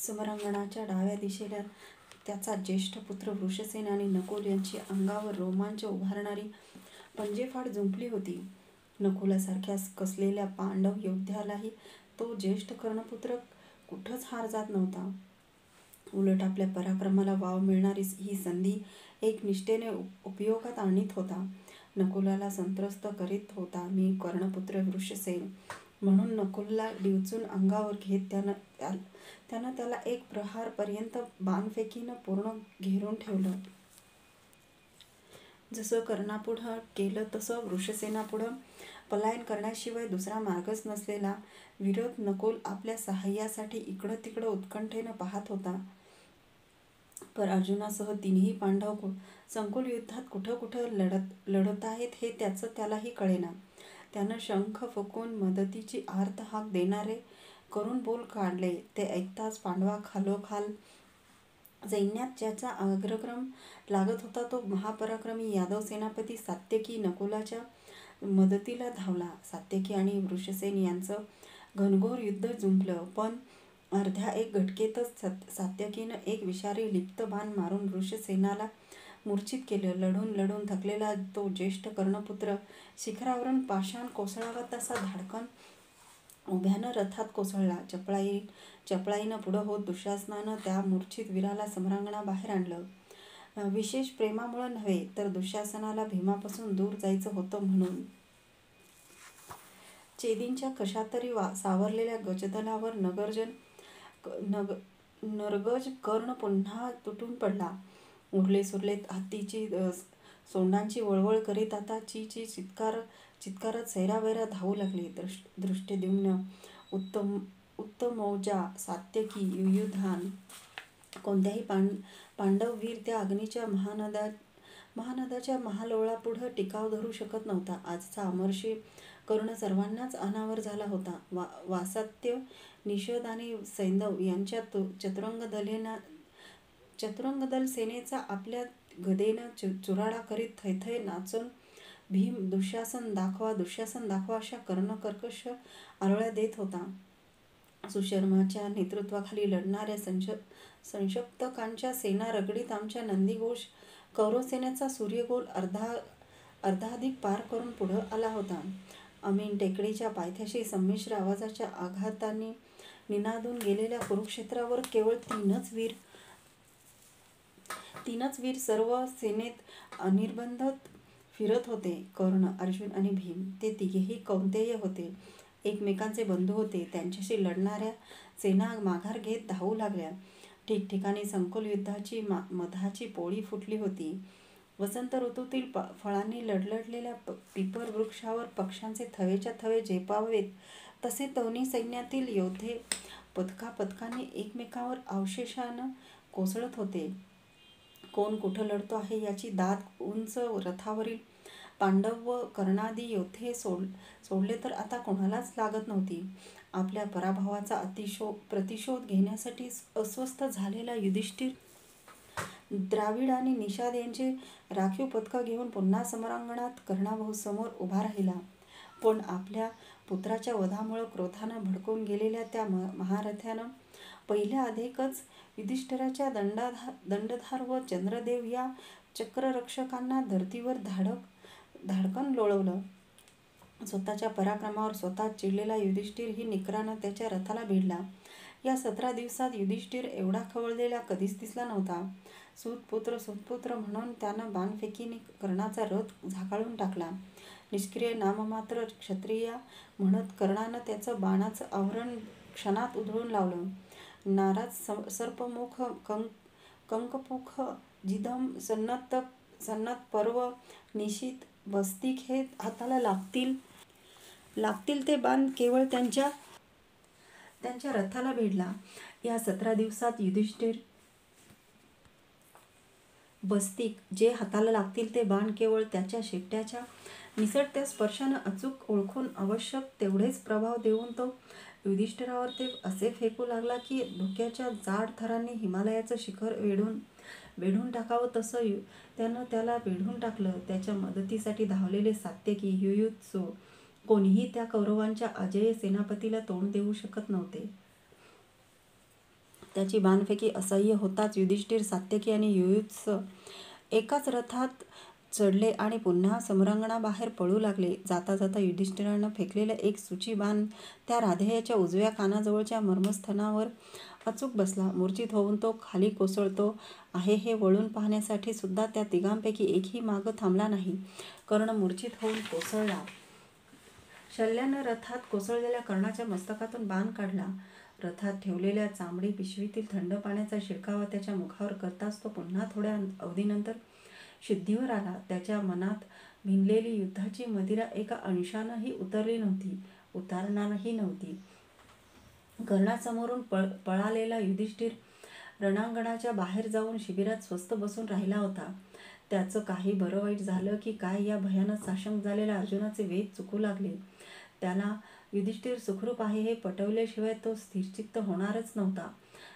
समरांगणाच्या डाव्या दिशेला त्याचा ज्येष्ठ पुत्र वृषसेन आणि नकुल यांची अंगावर रोमांच उभारणारी पंजेफाट जुंपली होती. नकुलासारख्या कसलेल्या पांडव योद्ध्यालाही तो ज्येष्ठ कर्णपुत्र कुठंच हार जात नव्हता. उलट आपल्या पराक्रमाला वाव मिळणारी ही संधी एक निष्ठेने उपयोगात आणीत होता. नकुलाला संत्रस्त करीत होता. मी कर्णपुत्र वृषसेन म्हणून नकुलला डिवचून अंगावर घेत त्यानं त्याला एक प्रहारपर्यंत बाणफेकीनं पूर्ण घेरून ठेवलं. जसं कर्णापुढं केलं तसं वृषसेनापुढं पलायन करण्याशिवाय दुसरा मार्गच नसलेला विरथ नकुल आपल्या साहाय्यासाठी इकडं तिकडं उत्कंठेनं पाहत होता. पर अर्जुनासह तीनही पांडव संकुल युद्धात कुठं कुठं लढताहेत हे त्यालाही कळेना. त्यानं शंख फुंकून मदतीची आर्त हाक देणारे करून बोल काढले. ते ऐकताच पांडवाखालोखाल सैन्यात ज्याचा अग्रक्रम लागत होता तो महापराक्रमी यादव सेनापती सात्यकी नकुलाच्या मदतीला धावला. सात्यकी आणि वृषसेन यांचं घनघोर युद्ध जुंपलं, पण अर्ध्या एक घटकेतच सात्यकीनं एक विषारी लिप्त बाण मारून वृषसेनाला मूर्छित केलं. लढून लढून थकलेला तो ज्येष्ठ कर्णपुत्र शिखरावरून पाषाण कोसळावा तसा धाडकन उभ्यानं रथात कोसळला. चपळाईनं पुढं होत दुःशासनानं त्या मूर्छित वीराला समरांगणाबाहेर आणलं. विशेष प्रेमामुळं नव्हे, तर दुःशासनाला भीमापासून दूर जायचं होतं म्हणून. चेदींच्या कशातरी सावरलेल्या गजदलावर नरगज कर्ण पुन्हा तुटून पडला. उरले सुरले हत्तीची सोंडांची वळवळ करीत आता ची ची चित्कारत सैरावैरा धावू लागले. धृष्टद्युम्न, उत्तमौजा, सात्यकी, युयुधान, कोणताही पांडव वीर त्या अग्नीच्या महानदाच्या महालोळापुढं टिकाव धरू शकत नव्हता. आजचा अमर्षी कर्ण सर्वांनाच अनावर झाला होता. वासात्य, निषद आणि सैंदव यांच्या चतुरंगदल सेनेचा आपल्या गदेनं चुराडा करीत थैथै नाचून भीम दुःशासन दाखवा अशा कर्णकर्कश आरोळ्या देत होता. सुशर्माच्या नेतृत्वाखाली लढणाऱ्या संशप्तकांच्या सेना रगडीत आमच्या नंदीघोष कौरवसेनेचा सूर्यगोल अर्धाधिक पार करून पुढं आला होता. अमीन टेकडीच्या पायथ्याशी संमिश्र आवाजाच्या आघातांनी निनादून गेलेल्या कुरुक्षेत्रावर केवळ तीनच वीर सर्व सेनेत अनिर्बंध फिरत होते. कर्ण, अर्जुन आणि भीम. ते तिघेही कौंतेय होते. एकमेकांचे बंधू होते. त्यांच्याशी लढणाऱ्या सेना माघार घेत धावू लागल्या. ठिकठिकाणी संकुल युद्धाची मधाची पोळी फुटली होती. वसंत ऋतूतील फळांनी लडलडलेल्या पिपर वृक्षावर पक्ष्यांचे थवेच्या थवे झेपावेत तसे दोन्ही सैन्यातील योद्धे पदकापदकांनी एकमेकांवर अवशेषानं कोसळत होते. कोण कुठं लढतो आहे याची दाद उंच रथावरील पांडव व कर्णादी योद्धे सोडले तर आता कोणालाच लागत नव्हती. आपल्या पराभवाचा प्रतिशोध घेण्यासाठी अस्वस्थ झालेला युधिष्ठिर, द्राविड आणि निषाद यांची राखीव पथकं घेऊन पुन्हा समरांगणात कर्णाभाऊसमोर उभा राहिला. पण आपल्या पुत्राच्या वधामुळं क्रोधानं भडकून गेलेल्या त्या महारथ्यानं पहिल्या आधेकच युधिष्ठिराच्या दंडधार व चंद्रदेव या चक्ररक्षकांना धर्तीवर धाडकन लोळवलं. स्वतःच्या पराक्रमावर स्वतःच चिडलेला युधिष्ठिर ही निकरानं त्याच्या रथाला भिडला. या 17 दिवसात युधिष्ठिर एवढा खवळलेला कधीच दिसला नव्हता. सूतपुत्र म्हणून त्यानं बाणफेकीने कर्णाचा रथ झाकाळून टाकला. निष्क्रिय नाममात्र क्षत्रिय म्हणत कर्णानं त्याचं बाणाचं आवरण क्षणात उधळून लावलं. नाराज सर्पमुख, कंकपुख, जिधम, सन्नत पर्व, निशीत, बस्तिक हे हाताला लागतील ते बाण केवळ त्यांच्या रथाला भिडला. या 17 दिवसात युधिष्ठिर बस्तिक जे हाताला लागतील ते बाण केवळ त्याच्या शेपट्याच्या निसटत्या स्पर्शानं अचूक ओळखून आवश्यक तेवढेच प्रभाव देऊन तो युधिष्ठिरावर ते असे फेकू लागला की धुक्याच्या जाड थरांनी हिमालयाचं शिखर वेढून टाकावं तसं त्यानं त्याला वेढून टाकलं. त्याच्या मदतीसाठी धावलेले सात्यकी, युयुत्सू कोणीही त्या कौरवांच्या अजेय सेनापतीला तोंड देऊ शकत नव्हते. त्याची बाणफेकी असह्य होताच युधिष्ठिर, सात्यकी आणि युयुत्स एकाच रथात चढले आणि पुन्हा समरांगणाबाहेर पळू लागले. जाता जाता युधिष्ठिरानं फेकलेला एक सूची बाण त्या राधेयाच्या उजव्या कानाजवळच्या मर्मस्थानावर अचूक बसला. मूर्छित होऊन तो खाली कोसळतो आहे हे वळून पाहण्यासाठी सुद्धा त्या तिघांपैकी एकही मागं थांबला नाही. कर्ण मूर्छित होऊन कोसळला. शल्यानं रथात कोसळलेल्या कर्णाच्या मस्तकातून बाण काढला. रथात ठेवलेल्या चामडी पिशवीतील थंड पाण्याचा शिडकावा त्याच्या मुखावर करताच तो पुन्हा थोड्या अवधीनंतर शुद्धीवर आला. त्याच्या मनात भिनलेली युद्धाची मदिरा एका अंशानंही उतरली नव्हती, उतरणारही नव्हती. कर्णासमोरून पळालेला युधिष्ठिर रणांगणाच्या बाहेर जाऊन शिबिरात स्वस्थ बसून राहिला होता. त्याचं काही बरं वाईट झालं की काय या भयानक साशंक झालेल्या अर्जुनाचे वेध चुकू लागले. त्याला युधिष्ठिर सुखरूप आहे हे पटवल्याशिवाय तो स्थिरचित्त होणारच नव्हता.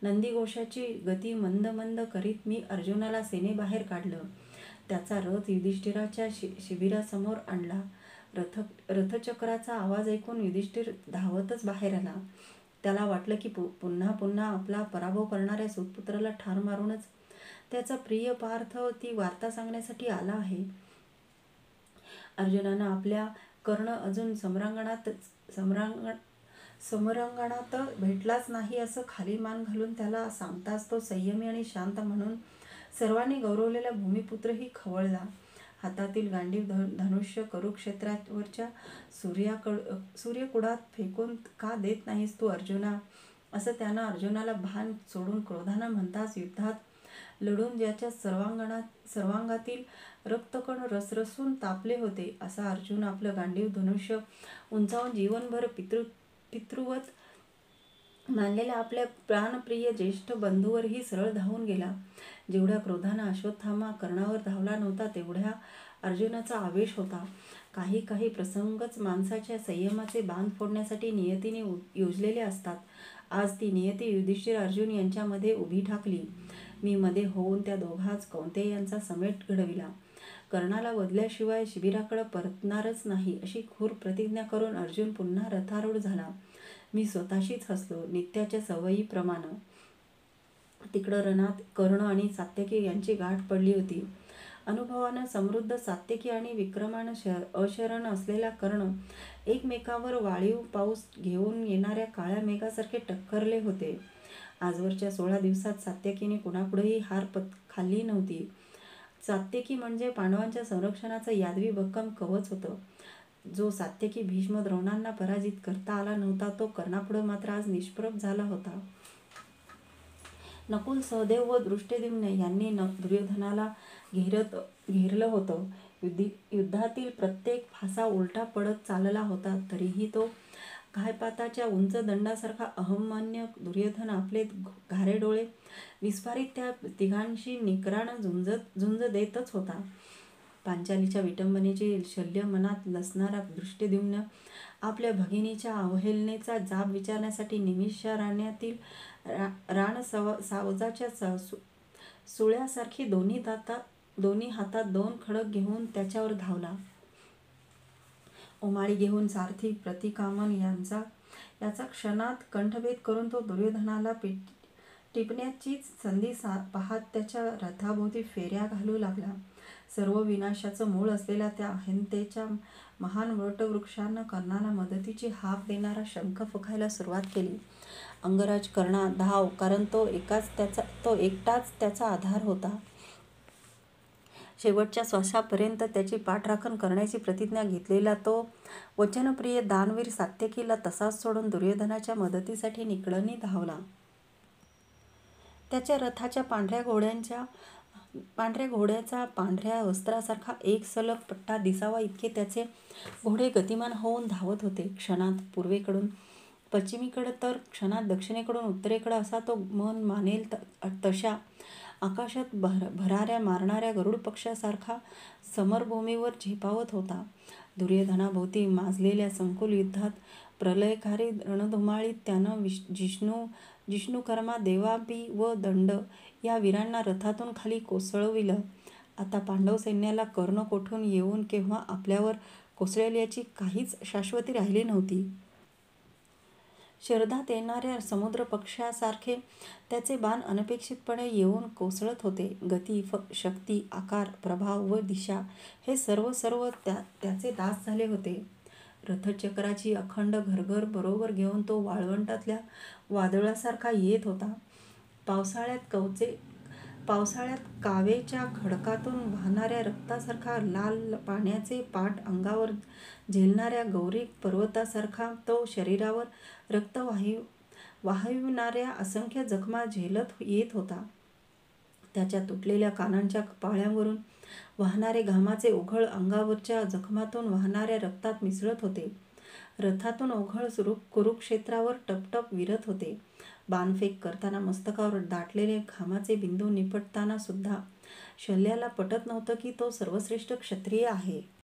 नंदीघोषाची गती मंद मंद करीत मी अर्जुनाला सेनेबाहेर काढलं. त्याचा रथ युधिष्ठिराच्या शिबिरासमोर आणला. रथचक्राचा आवाज ऐकून युधिष्ठिर धावतच बाहेर आला. त्याला वाटलं की पुन्हा पुन्हा आपला पराभव करणाऱ्या सूतपुत्राला ठार मारूनच त्याचा प्रिय पार्थ ती वार्ता सांगण्यासाठी आला आहे. अर्जुनानं आपल्या कर्ण अजून समरांगणात भेटलाच नाही असं खाली मान घालून त्याला सांगताच तो संयमी आणि शांत म्हणून सर्वांनी गौरवलेला भूमिपुत्रही खवळला. हातातील गांडीव धनुष्य कुरुक्षेत्रावरच्या सूर्यकुडात फेकून का देत नाहीस तू अर्जुना, असं त्यानं अर्जुनाला भान सोडून क्रोधानं म्हणताच युद्धात लढून ज्याच्या सर्वांगातील रक्तकण रसरसून तापले होते असा अर्जुन आपलं गांडीव धनुष्य उंचावून जीवनभर पितृवत मानलेल्या आपल्या प्राणप्रिय ज्येष्ठ बंधूवरही सरळ धावून गेला. जेवढ्या क्रोधानं अश्वत्थामा कर्णावर धावला नव्हता तेवढ्या अर्जुनाचा आवेश होता. काही प्रसंगच माणसाच्या संयमाचे बांध फोडण्यासाठी नियतीने योजलेले असतात. आज ती नियती युधिष्ठिर अर्जुन यांच्यामध्ये उभी ठाकली. मी मध्ये होऊन त्या दोघांच कौंतेयांचा समेट घडविला. कर्णाला वधल्याशिवाय शिबिराकडे परतणारच नाही अशी खूर प्रतिज्ञा करून अर्जुन पुन्हा रथारूढ झाला. मी स्वतःशीच हसलो. नित्याच्या सवयीप्रमाणे तिकडं रणात कर्ण आणि सात्यकी यांची गाठ पडली होती. अनुभवानं समृद्ध सात्यकी आणि विक्रमानं अशरण असलेला कर्ण एकमेकावर वाळीव पाऊस घेऊन येणाऱ्या काळ्या मेघासारखे टक्करले होते. आजवरच्या 16 दिवसात सात्यकीने कुणापुढेही हार खाल्ली नव्हती. सात्यकी म्हणजे पांडवांच्या संरक्षणाचं यादवी भक्कम कवच होतं. जो सात्यकी भीष्म द्रोणांना पराजित करता आला नव्हता तो कर्णापुढे मात्र आज निष्प्रभ झाला होता. नकुल, सहदेव व दृष्टद्युम्न यांनी दुर्योधनाला घेरलं होतं. युद्धातील प्रत्येक फासा उलटा पडत चालला होता. तरीही तो घायपाताच्या उंच दंडासारखा अहंमन्य दुर्योधन आपले घारे डोळे विस्फारित त्या तिघांशी निकरानं झुंज देतच होता. पांचालीच्या विटंबनेची शल्य मनात लसणारा दृष्टद्युम्न आपल्या भगिनीच्या अवहेलनेचा जाब विचारण्यासाठी निमिषारण्यातील राणसावजाच्या सुळ्यासारखी दोन्ही हातात 2 खडक घेऊन त्याच्यावर धावला. उमाळी घेऊन सारथी प्रतिकामन याचा क्षणात कंठभेद करून तो दुर्योधनाला टिपण्याचीच संधी पाहत त्याच्या रथाभोवती फेऱ्या घालू लागला. सर्व विनाशाचं मूळ असलेल्या त्या अहिंसेच्या महान वटवृक्षानं कर्णाला मदतीची हाक देणारा शंख फुंकायला सुरुवात केली. अंगराज कर्णा, धाव, कारण तो एकटाच त्याचा आधार होता. शेवटच्या श्वासापर्यंत त्याची पाठराखण करण्याची प्रतिज्ञा घेतलेला तो वचनप्रिय दानवीर सात्यकीला तसाच सोडून दुर्योधनाच्या मदतीसाठी निकळणी धावला. त्याच्या रथाच्या पांढऱ्या घोड्याचा पांढऱ्या वस्त्रासारखा एक सलग पट्टा दिसावा इतके त्याचे घोडे गतिमान होऊन धावत होते. क्षणात पूर्वेकडून पश्चिमेकडे तर क्षणात दक्षिणेकडून उत्तरेकडे असा तो मन मानेल तशा आकाशात भराऱ्या मारणाऱ्या गरुड पक्षासारखा समरभूमीवर झेपावत होता. दुर्योधनाभोवती माजलेल्या संकुल युद्धात प्रलयकारी रणधुमाळीत त्यानं जिष्णुकर्मा, देवांबी व दंड या वीरांना रथातून खाली कोसळविलं. आता पांडव सैन्याला कर्ण कोठून येऊन केव्हा आपल्यावर कोसळेल याची काहीच शाश्वती राहिली नव्हती. शरधात येणाऱ्या समुद्र पक्षासारखे त्याचे बाण अनपेक्षितपणे येऊन कोसळत होते. गती, शक्ती, आकार, प्रभाव व दिशा हे सर्व त्याचे दास झाले होते. रथचक्राची अखंड घरघर बरोबर घेऊन तो वाळवंटातल्या वादळासारखा येत होता. पावसाळ्यात कावेच्या खडकातून वाहणाऱ्या रक्तासारखा लाल पाण्याचे पाट अंगावर झेलणाऱ्या गौरी पर्वतासारखा तो शरीरावर रक्त वाहिवणाऱ्या असंख्य जखमा झेलत येत होता. त्याच्या तुटलेल्या कानांच्या पाळ्यांवरून वाहणारे घामाचे ओघळ अंगावरच्या जखमातून वाहणाऱ्या रक्तात मिसळत होते. रथातून ओघळ कुरुक्षेत्रावर टपटप विरत होते. बाणफेक करताना मस्तकावर दाटलेले घामाचे बिंदू निपटताना सुद्धा शल्याला पटत नव्हतं की तो सर्वश्रेष्ठ क्षत्रिय आहे.